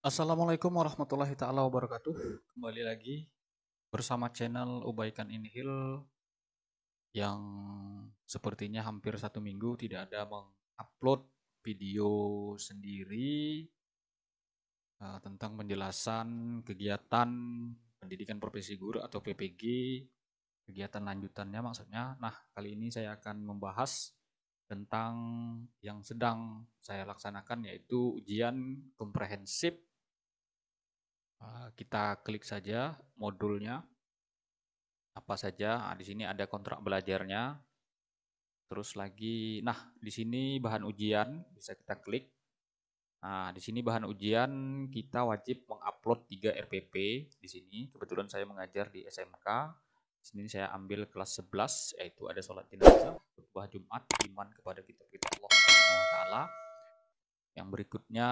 Assalamualaikum warahmatullahi taala wabarakatuh. Kembali lagi bersama channel Ubaikan Inhil yang sepertinya hampir 1 minggu tidak ada mengupload video sendiri tentang penjelasan kegiatan pendidikan profesi guru atau PPG, kegiatan lanjutannya maksudnya. Nah, kali ini saya akan membahas tentang yang sedang saya laksanakan, yaitu ujian komprehensif. Kita klik saja modulnya apa saja. Nah, di sini ada kontrak belajarnya. Terus lagi, nah di sini bahan ujian bisa kita klik. Nah, di sini bahan ujian kita wajib mengupload 3 RPP di sini. Kebetulan saya mengajar di SMK. Di sini saya ambil kelas 11, yaitu ada sholat jenazah, khutbah Jumat, iman kepada kitab-kitab Allah Subhanahu wa taala. Yang berikutnya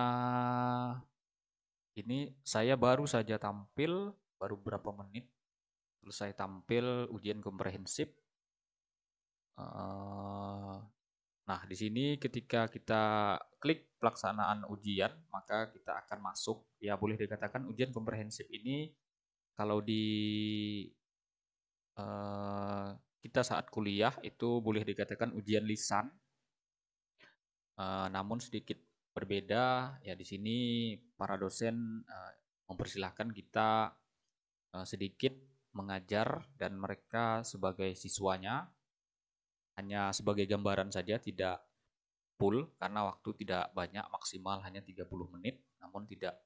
ini saya baru saja tampil, baru berapa menit selesai tampil ujian komprehensif. Nah, di sini ketika kita klik pelaksanaan ujian, maka kita akan masuk, ya boleh dikatakan ujian komprehensif ini kalau di eh, kita saat kuliah itu boleh dikatakan ujian lisan, namun sedikit berbeda. Ya di sini para dosen mempersilahkan kita sedikit mengajar dan mereka sebagai siswanya hanya sebagai gambaran saja, tidak full karena waktu tidak banyak, maksimal hanya 30 menit, namun tidak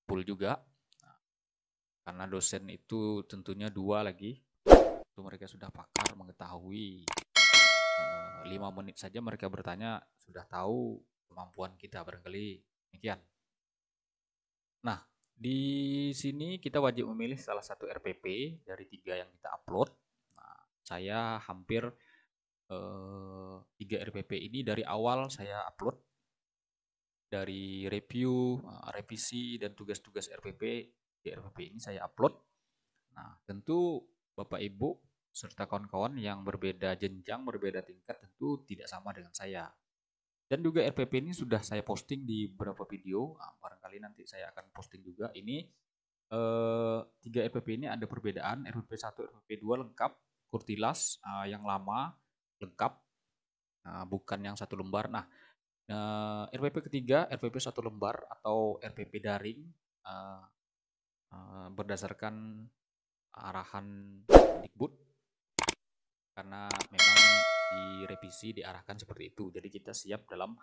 full juga. Nah, karena dosen itu tentunya dua lagi, itu mereka sudah pakar mengetahui. 5 menit saja mereka bertanya sudah tahu kemampuan kita, barangkali demikian. Nah, di sini kita wajib memilih salah satu RPP dari 3 yang kita upload. Nah, saya hampir 3 RPP ini dari awal saya upload, dari review, revisi dan tugas-tugas RPP. Di RPP ini saya upload. Nah, tentu Bapak Ibu serta kawan-kawan yang berbeda jenjang, berbeda tingkat tentu tidak sama dengan saya. Dan juga RPP ini sudah saya posting di beberapa video. Nah, barangkali nanti saya akan posting juga. Ini 3 RPP ini ada perbedaan. RPP 1, RPP 2 lengkap, kurtilas yang lama lengkap, bukan yang satu lembar. Nah, RPP ketiga, RPP 1 lembar atau RPP daring, eh, berdasarkan arahan Mendikbud, karena memang direvisi diarahkan seperti itu. Jadi kita siap dalam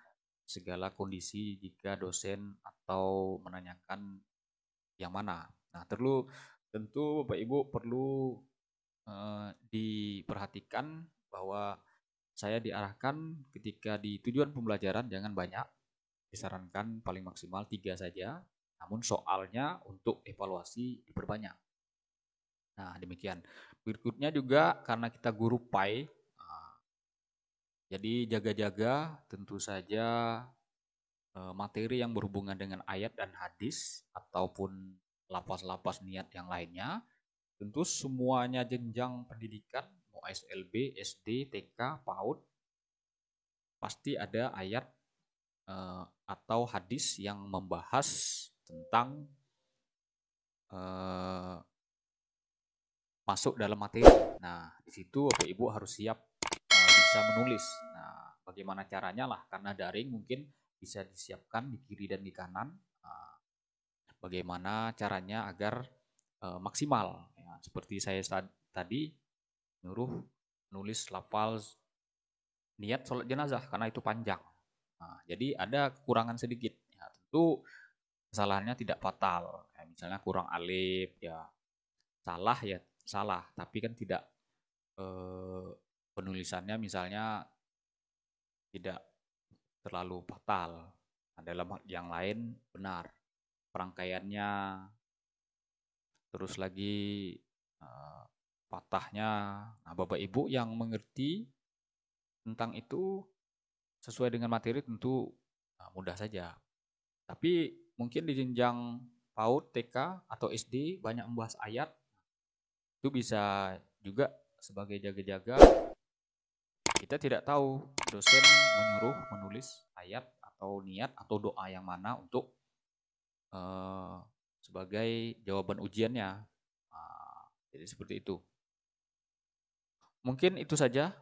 segala kondisi jika dosen atau menanyakan yang mana. Nah, tentu Bapak Ibu perlu diperhatikan bahwa saya diarahkan ketika di tujuan pembelajaran jangan banyak, disarankan paling maksimal 3 saja, namun soalnya untuk evaluasi diperbanyak. Nah, demikian. Berikutnya juga karena kita guru PAI, jadi jaga-jaga tentu saja materi yang berhubungan dengan ayat dan hadis ataupun lapas-lapas niat yang lainnya. Tentu semuanya jenjang pendidikan, mau SLB, SD, TK, PAUD, pasti ada ayat atau hadis yang membahas tentang masuk dalam materi. Nah, di situ Bapak Ibu harus siap bisa menulis. Nah, bagaimana caranya lah, karena daring mungkin bisa disiapkan di kiri dan di kanan. Bagaimana caranya agar maksimal. Ya, seperti saya tadi nyuruh nulis lafal niat sholat jenazah karena itu panjang. Nah, jadi ada kekurangan sedikit. Ya, tentu kesalahannya tidak fatal. Ya, misalnya kurang alif, ya salah, tapi kan tidak penulisannya misalnya tidak terlalu fatal. Nah, dalam yang lain benar. Perangkaiannya, terus lagi patahnya. Nah, Bapak Ibu yang mengerti tentang itu sesuai dengan materi tentu mudah saja. Tapi mungkin di jenjang PAUD, TK, atau SD banyak membahas ayat, itu bisa juga sebagai jaga-jaga. Kita tidak tahu dosen menyuruh menulis ayat atau atau niat atau doa yang mana untuk sebagai jawaban ujiannya. Jadi seperti itu. Mungkin itu saja.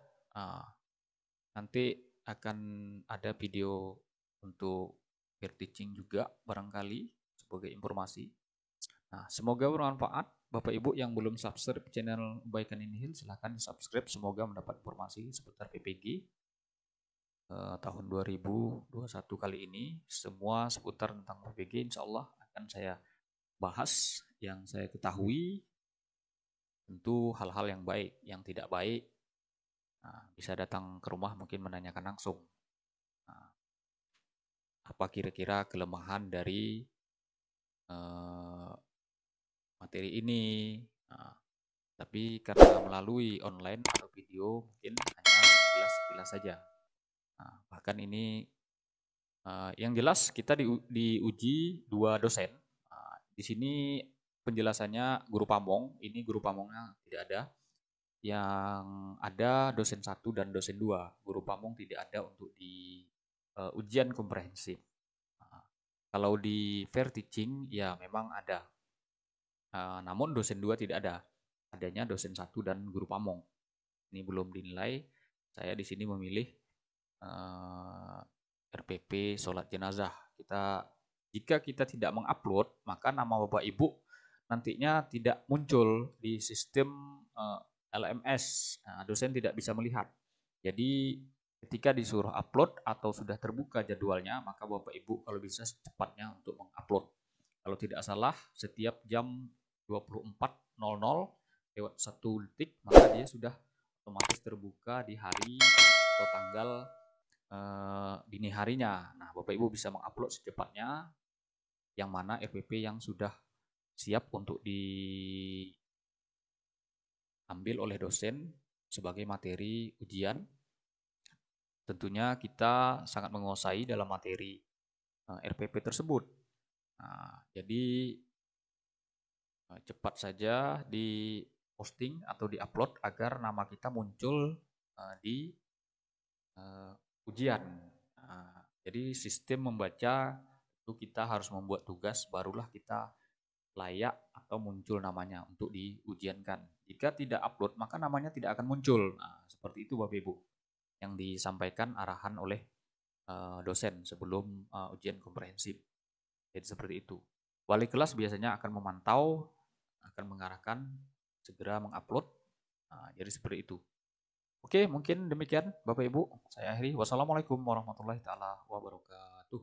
Nanti akan ada video untuk peer teaching juga barangkali sebagai informasi. Nah, semoga bermanfaat. Bapak Ibu yang belum subscribe channel Kebaikan Inhil, silahkan subscribe. Semoga mendapat informasi seputar PPG tahun 2021 kali ini. Semua seputar tentang PPG insya Allah akan saya bahas yang saya ketahui. Tentu hal-hal yang baik, yang tidak baik bisa datang ke rumah mungkin menanyakan langsung. Apa kira-kira kelemahan dari materi ini. Tapi karena melalui online atau video mungkin hanya sekilas-sekilas saja. Bahkan ini yang jelas kita diuji 2 dosen. Di sini penjelasannya guru pamong, ini guru pamongnya tidak ada. Yang ada dosen 1 dan dosen 2. Guru pamong tidak ada untuk di ujian komprehensif. Kalau di fair teaching ya memang ada. Namun dosen 2 tidak ada. Adanya dosen 1 dan guru pamong. Ini belum dinilai. Saya di sini memilih RPP sholat jenazah. Jika kita tidak mengupload, maka nama Bapak Ibu nantinya tidak muncul di sistem LMS. Dosen tidak bisa melihat. Jadi ketika disuruh upload atau sudah terbuka jadwalnya, maka Bapak Ibu kalau bisa secepatnya untuk mengupload. Kalau tidak salah, setiap jam 24.00 lewat 1 detik, maka dia sudah otomatis terbuka di hari atau tanggal dini harinya. Nah, Bapak Ibu bisa mengupload secepatnya yang mana RPP yang sudah siap untuk diambil oleh dosen sebagai materi ujian. Tentunya kita sangat menguasai dalam materi RPP tersebut. Jadi cepat saja di posting atau di upload agar nama kita muncul di ujian. Jadi sistem membaca itu kita harus membuat tugas, barulah kita layak atau muncul namanya untuk diujiankan. Jika tidak upload, maka namanya tidak akan muncul. Seperti itu Bapak Ibu yang disampaikan arahan oleh dosen sebelum ujian komprehensif. Jadi seperti itu. Wali kelas biasanya akan memantau, akan mengarahkan segera mengupload. Jadi seperti itu. Oke, mungkin demikian Bapak Ibu. Saya akhiri. Wassalamualaikum warahmatullahi taala wabarakatuh.